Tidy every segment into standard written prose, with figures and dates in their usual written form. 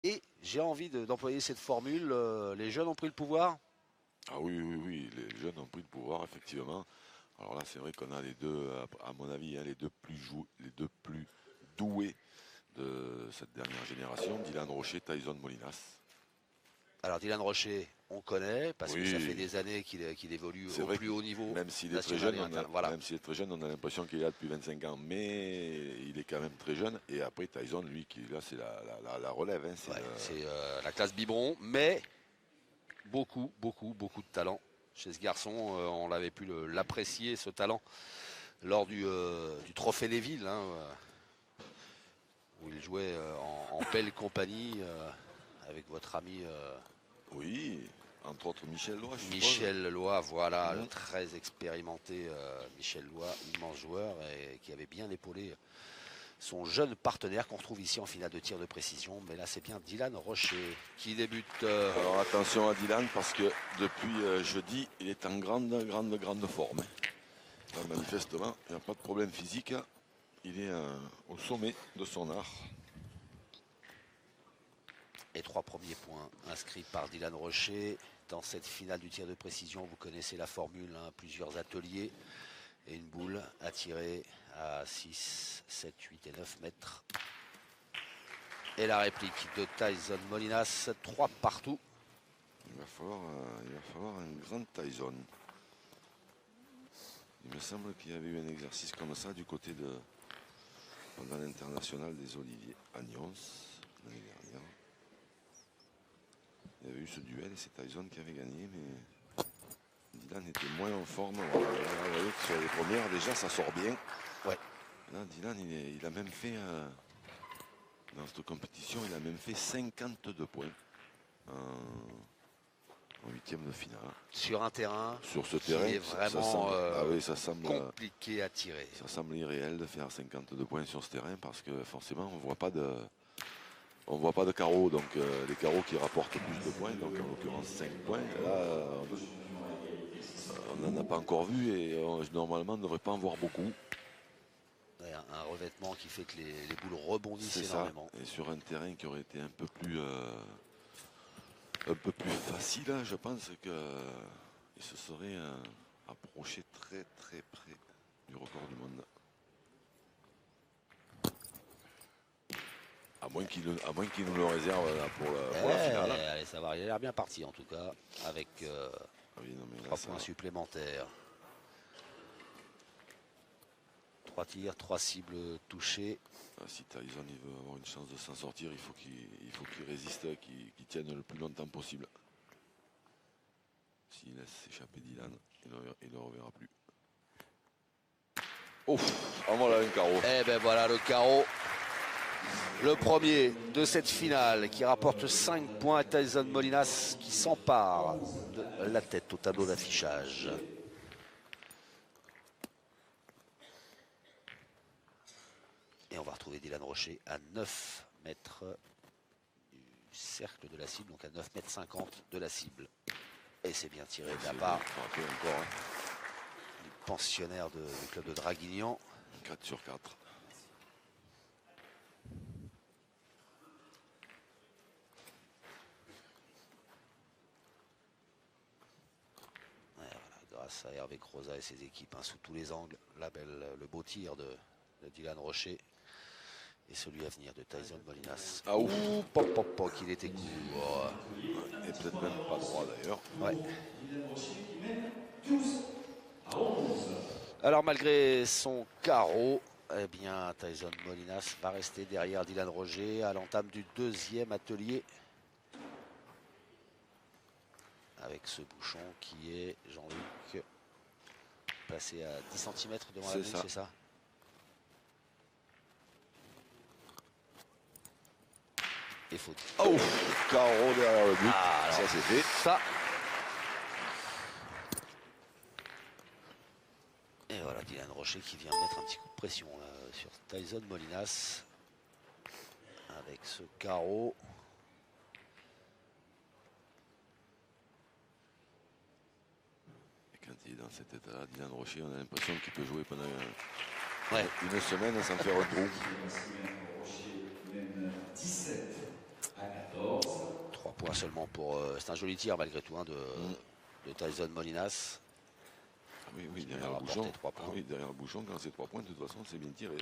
Et j'ai envie d'employer cette formule, les jeunes ont pris le pouvoir. Ah oui, oui, oui, les jeunes ont pris le pouvoir, effectivement. Alors là, c'est vrai qu'on a les deux, à mon avis, hein, les deux plus doués de cette dernière génération, Dylan Rocher, Tyson Molinas. Alors Dylan Rocher, on connaît, parce que ça fait Oui, des années qu'il évolue c'est au vrai plus que haut niveau même s'il est très national jeune, et international. Voilà. même s'il est très jeune, on a l'impression qu'il est là depuis 25 ans, mais il est quand même très jeune. Et après Tyson, lui, qui là, c'est la relève, hein, Ouais, c'est la classe biberon, mais beaucoup de talent. Chez ce garçon, on avait pu l'apprécier, ce talent, lors du Trophée des Villes, hein, où il jouait en belle compagnie avec votre ami oui, entre autres Michel Lois, je suppose. Michel Lois, voilà, le Mhm. très expérimenté Michel Lois, immense joueur, et qui avait bien épaulé son jeune partenaire qu'on retrouve ici en finale de tir de précision. Mais là, c'est bien Dylan Rocher qui débute. Alors attention à Dylan parce que depuis jeudi, il est en grande forme, hein. Là, manifestement, il n'y a pas de problème physique. Il est au sommet de son art. Et 3 premiers points inscrits par Dylan Rocher. Dans cette finale du tir de précision, vous connaissez la formule, hein, plusieurs ateliers et une boule à tirer à 6, 7, 8 et 9 mètres. Et la réplique de Tyson Molinas, 3 partout. Il va falloir un grand Tyson. Il me semble qu'il y avait eu un exercice comme ça du côté de pendant l'international des Oliviers à Nyons l'année dernière. Il y avait eu ce duel et c'est Tyson qui avait gagné, mais Dylan était moins en forme. Voilà, vous voyez que sur les premières, déjà, ça sort bien. Ouais. Là, Dylan, il a même fait, dans cette compétition, il a même fait 52 points en huitième de finale. Sur un terrain Sur ce qui terrain, est ça vraiment semble, ah oui, ça semble, compliqué à tirer. ça semble irréel de faire 52 points sur ce terrain parce que forcément, on voit pas de carreaux, donc les carreaux qui rapportent plus de points, donc en l'occurrence 5 points. Là, on n'en a pas encore vu et normalement on ne devrait pas en voir beaucoup. Ouais, un revêtement qui fait que les boules rebondissent C'est ça. énormément. Et sur un terrain qui aurait été un peu plus facile, hein, je pense qu'il se serait approché très très près du record du monde. À moins qu'il nous le réserve là, pour la finale. Allez, ça va, il a l'air bien parti en tout cas, avec Ah oui, non, mais là, 3 points supplémentaires. 3 tirs, 3 cibles touchées. si Tyson il veut avoir une chance de s'en sortir, il faut qu'il résiste, qu'il tienne le plus longtemps possible. S'il laisse s'échapper Dylan, il ne le reverra plus. Ouf, en voilà un carreau. Et ben voilà le carreau. Le premier de cette finale qui rapporte 5 points à Tyson Molinas qui s'empare de la tête au tableau d'affichage. Et on va retrouver Dylan Rocher à 9 mètres du cercle de la cible, donc à 9 mètres 50 de la cible. Et c'est bien tiré de la part Encore, du pensionnaire du club de Draguignan. 4 sur 4. Ouais, voilà, grâce à Hervé Croza et ses équipes, hein, sous tous les angles, le beau tir de Dylan Rocher et celui à venir de Tyson Molinas. Ah ouf, qu'il était court. et peut-être même pas droit d'ailleurs. Ouais. Alors malgré son carreau, eh bien Tyson Molinas va rester derrière Dylan Rocher à l'entame du deuxième atelier. Avec ce bouchon qui est, Jean-Luc, placé à 10 cm devant la bulle, c'est ça? Et faute. Oh, carreau derrière le but, ça c'est fait. Ça. Et voilà Dylan Rocher qui vient mettre un petit coup de pression là, sur Tyson Molinas. Avec ce carreau. Et quand il est dans cet état-là, Dylan Rocher, on a l'impression qu'il peut jouer pendant une semaine sans faire un trou. 3 points seulement pour... c'est un joli tir malgré tout hein, de Tyson Molinas. Ah oui, oui, Qui derrière va le rapporter bouchon. 3 points. Ah oui, derrière le bouchon, quand c'est 3 points, de toute façon, c'est bien tiré.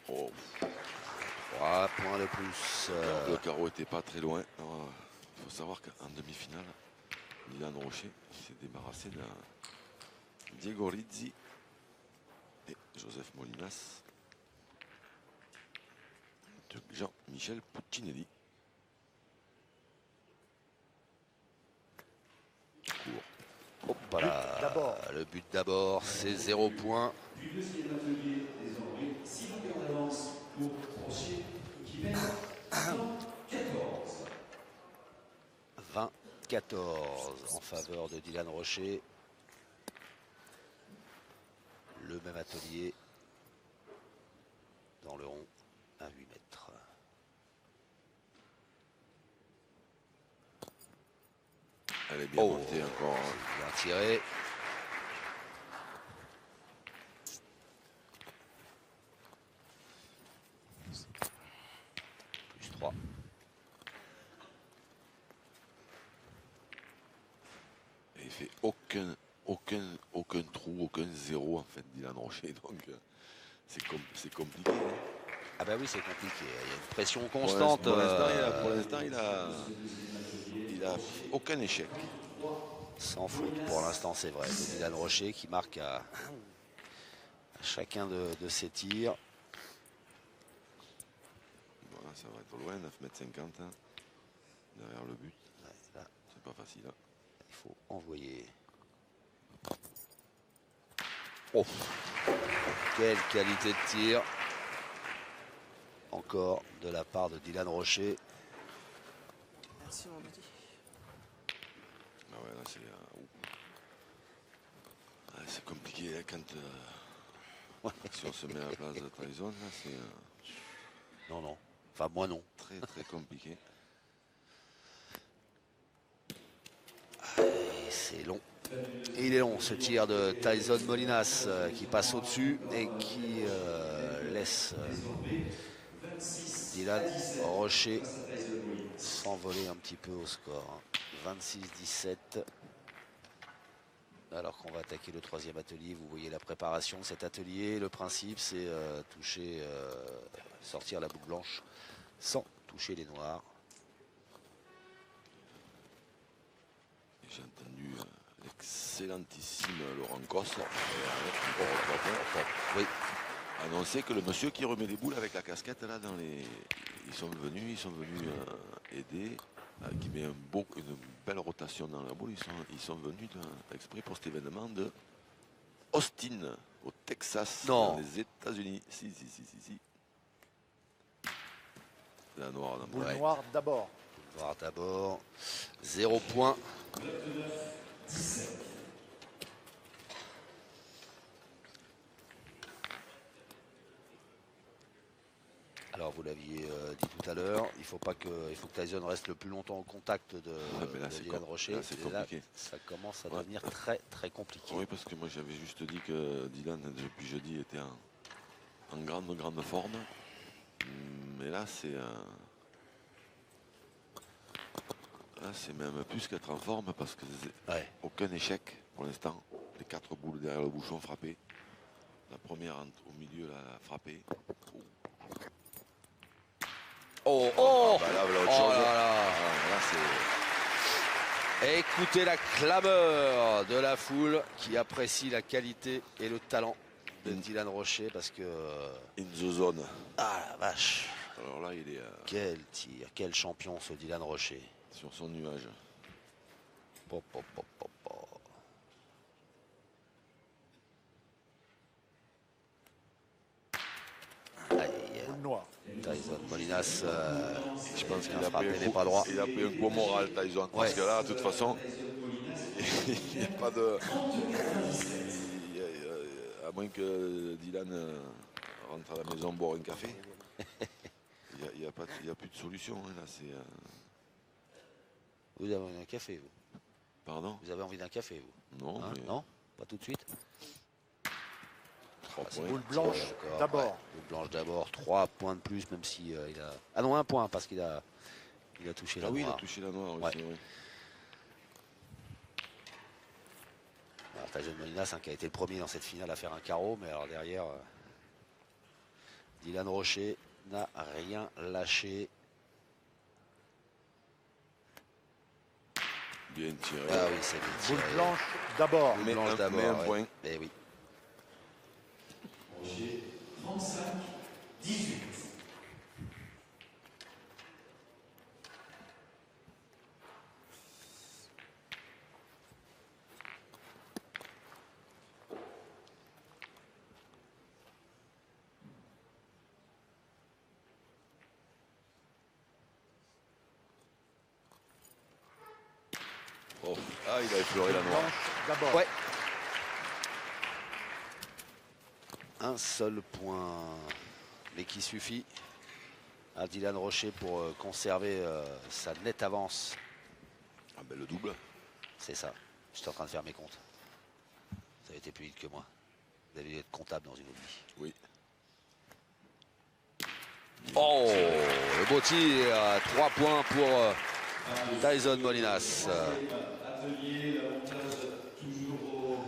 Oh, 3 points de plus. le carreau n'était pas très loin. Il faut savoir qu'en demi-finale, Dylan Rocher s'est débarrassé de Diego Rizzi et Joseph Molinas de Jean-Michel Puccinelli. Court. Hop là, le but d'abord, c'est 0 points. 20-14 en faveur de Dylan Rocher. Le même atelier dans le rond à 8 mètres. Elle est bien montée encore. Bien tiré. Plus 3. Et il fait aucun trou, aucun zéro en fait, Dylan Rocher. Donc c'est compliqué. Hein. Ah bah oui, c'est compliqué. Il y a une pression constante. Pour l'instant, il a aucun échec. Sans faute pour l'instant, c'est vrai. C'est Dylan Rocher qui marque à chacun de ses tirs. Voilà, ça va être loin, 9,50 m hein, derrière le but. Ouais, là, c'est pas facile. Hein. Il faut envoyer. Oh, quelle qualité de tir. Encore de la part de Dylan Rocher. Merci mon petit. Ah ouais, là c'est compliqué là, quand si on se met à la place de Tyson, là c'est Non, non. Enfin, moi non. très compliqué. Et c'est long. Et il est long ce tir de Tyson Molinas qui passe au-dessus et qui laisse Dylan Rocher s'envoler un petit peu au score. 26-17. Alors qu'on va attaquer le troisième atelier. Vous voyez la préparation de cet atelier. Le principe, c'est toucher, sortir la boucle blanche sans toucher les noirs. J'ai entendu l'excellentissime Laurent Cosse Oui. annoncer que le monsieur qui remet les boules avec la casquette là dans les. Ils sont venus aider, qui met une belle rotation dans la boule. Ils sont venus exprès pour cet événement de Austin, au Texas, Non. dans les États-Unis. Si. La noire Boule Ouais. noire d'abord. Voir d'abord. 0 point. Alors vous l'aviez dit tout à l'heure, il faut que Tyson reste le plus longtemps en contact de Dylan Rocher. Là, c'est Et là, compliqué. ça commence à devenir très compliqué. Oui, parce que moi j'avais juste dit que Dylan, depuis jeudi, était en grande forme. Mais là, c'est même plus qu'être en forme parce que Ouais. aucun échec pour l'instant. Les 4 boules derrière le bouchon frappées. La première au milieu, là, frappée. Oh, Bah là, voilà autre oh chose. là là. Là, c'est. Écoutez la clameur de la foule qui apprécie la qualité et le talent de Dylan Rocher parce que... In the zone. Ah la vache. Alors là, il est Quel tir, quel champion ce Dylan Rocher. sur son nuage. Pop, pop, pop, pop, pop. Aïe. Boule noire. Tyson Molinas, Je pense qu'il a frappé pris n'est pas droit. Il a pris un coup moral, Tyson. Parce Ouais. que là, de toute façon, il n'y a pas de. À moins que Dylan rentre à la maison boire un café. Il n'y a plus de solution. Hein, là, c'est. Vous avez envie d'un café, vous? Pardon? Vous avez envie d'un café, vous? Non, Hein? mais Non? Pas tout de suite? 3 Ah, c'est points. Boule blanche Encore, d'abord. ouais. Boule blanche d'abord, 3 points de plus, même si il a. Ah non, 1 point parce qu'il a touché la Ah oui, il a noire. touché la noire Ouais. aussi, oui. Alors, Tyson Molinas qui a été le premier dans cette finale à faire un carreau, mais alors derrière, Dylan Rocher n'a rien lâché. Bien tiré. Ah oui, c'est bien tiré. Boule blanche d'abord. Boule Mais blanche un d'abord. point. Eh oui. Rocher, 35, 18. Oh. Ah, il a effleuré la noire. Blanche d'abord. Ouais. Un seul point, mais qui suffit à Dylan Rocher pour conserver sa nette avance. Ah ben le double. C'est ça. J'étais en train de faire mes comptes. Ça a été plus vite que moi. Vous avez dû être comptable dans une autre vie. Oui. Oh, le beau tir. 3 points pour Tyson Molinas. Atelier, l'avantage toujours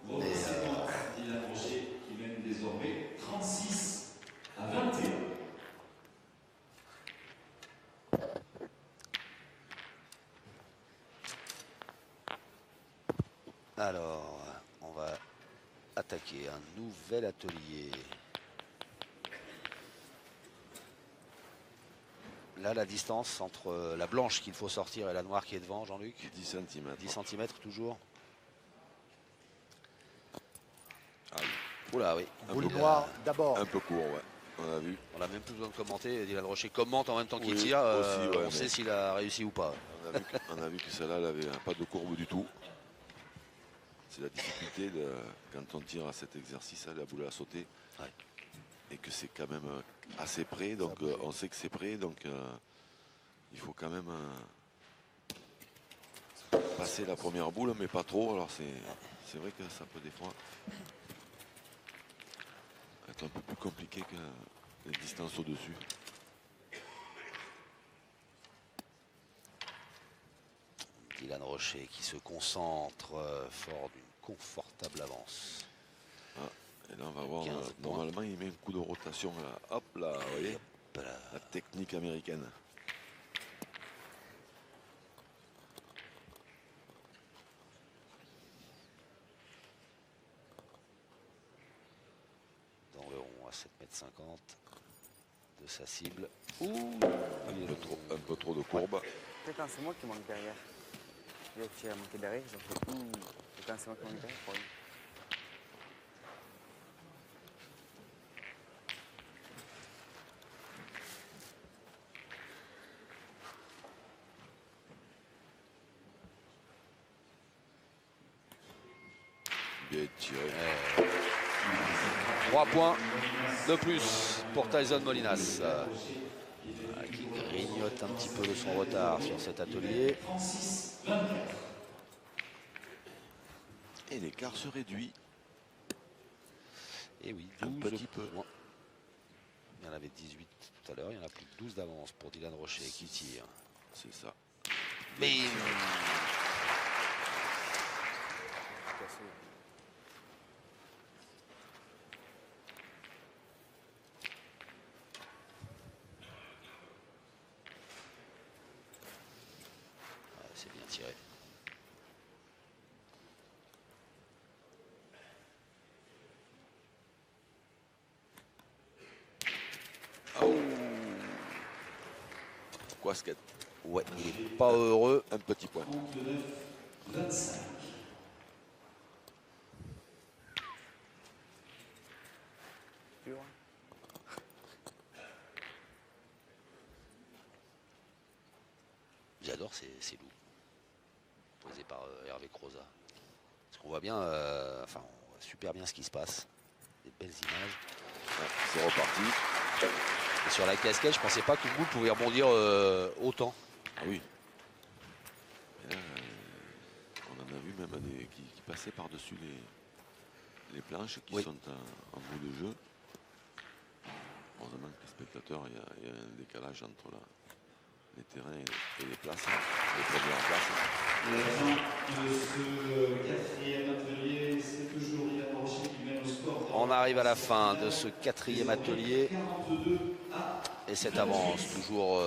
au Dylan Rocher qui mène désormais 36 à 21. Alors, on va attaquer un nouvel atelier. Là, la distance entre la blanche qu'il faut sortir et la noire qui est devant, Jean-Luc. 10 cm. 10 cm toujours. Ah oui. Oula, oui. Boule Il a- noire d'abord. Un peu court, ouais. On a vu. On n'a même plus besoin de commenter. Dylan Rocher commente en même temps qu'il Oui, tire. aussi, ouais, on mais- sait s'il a réussi ou pas. On a vu que celle-là, elle avait pas de courbe du tout. C'est la difficulté quand on tire à cet exercice, à la boule à sauter. Ouais. Et que c'est quand même assez près. Donc on sait que c'est près. Donc il faut quand même passer la première boule, mais pas trop. Alors c'est vrai que ça peut des fois être un peu plus compliqué que les distances au-dessus. Dylan Rocher qui se concentre fort d'une confortable avance. Et là on va voir, 15 points. normalement il met un coup de rotation là. Hop là, vous voyez, Voilà. la technique américaine. Dans le rond à 7,50 m de sa cible. Ouh, il est le trop. Un peu trop de courbe. C'est quand c'est moi qui manque derrière. J'ai tiré à manquer derrière, ils ont fait tout. Et quand c'est moi qui manque derrière, pour lui. Bien tiré. 3 points de plus pour Tyson Molinas. Qui grignote un petit peu de son retard sur cet atelier. 36, 24. Et l'écart se réduit. Et oui, Un 12 petit peu. points. Il y en avait 18 tout à l'heure. Il y en a plus de 12 d'avance pour Dylan Rocher qui tire. C'est ça. Mais c'est bien tiré. Oh. Quasquette. Ouais, il n'est pas heureux. Un petit point. 25. Plus loin. J'adore ces loups posés par Hervé Croza. Parce qu'on voit bien, enfin, on voit super bien ce qui se passe. Des belles images. Ouais, c'est reparti. Et sur la casquette, je pensais pas qu'une boule pouvait rebondir autant. Ah oui. Et là, on en a vu même qui passaient par-dessus les planches qui Oui. sont en bout de jeu. Heureusement que les spectateurs, il y a un décalage entre les terrains et les places, les premières places. La fin de ce quatrième atelier, c'est toujours Dylan Rocher qui mène au score. On arrive à la fin de ce quatrième atelier. 42 à Et cette avance toujours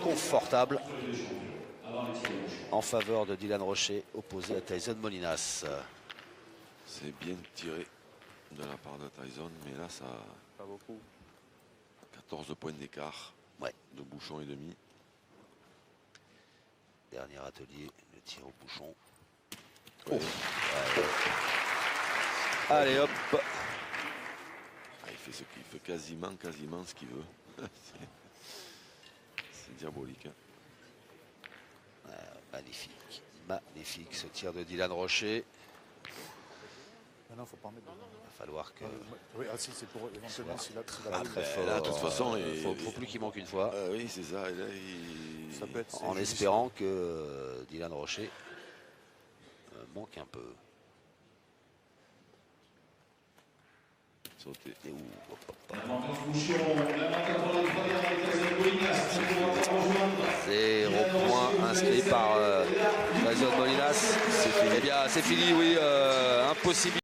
confortable avant le tir au bouchon. en faveur de Dylan Rocher, opposé à Tyson Molinas. C'est bien tiré de la part de Tyson, mais là, ça Pas beaucoup. 14 points d'écart Ouais. de bouchon et demi. Dernier atelier, le tir au bouchon. Ouais. Ouais. Allez hop. Ah, il fait quasiment ce qu'il veut. C'est diabolique. Hein. Magnifique. Magnifique ce tir de Dylan Rocher. Non, faut pas en mettre. Il va falloir que... Oui, ah, si, c'est pour éventuellement s'il a Très, très ben, fort. là, de toute façon, il faut plus qu'il manque une fois. Ah oui, c'est ça. Et là, Ça peut être En judicieux. espérant que Dylan Rocher manque un peu. sauté. Et où, hop, hop, hop. La manque en bouchon, la manque pour les trois derniers Tyson Molinas qui vont rejoindre. 0 point inscrit par Tyson Molinas. Eh bien, c'est fini, oui. Impossible.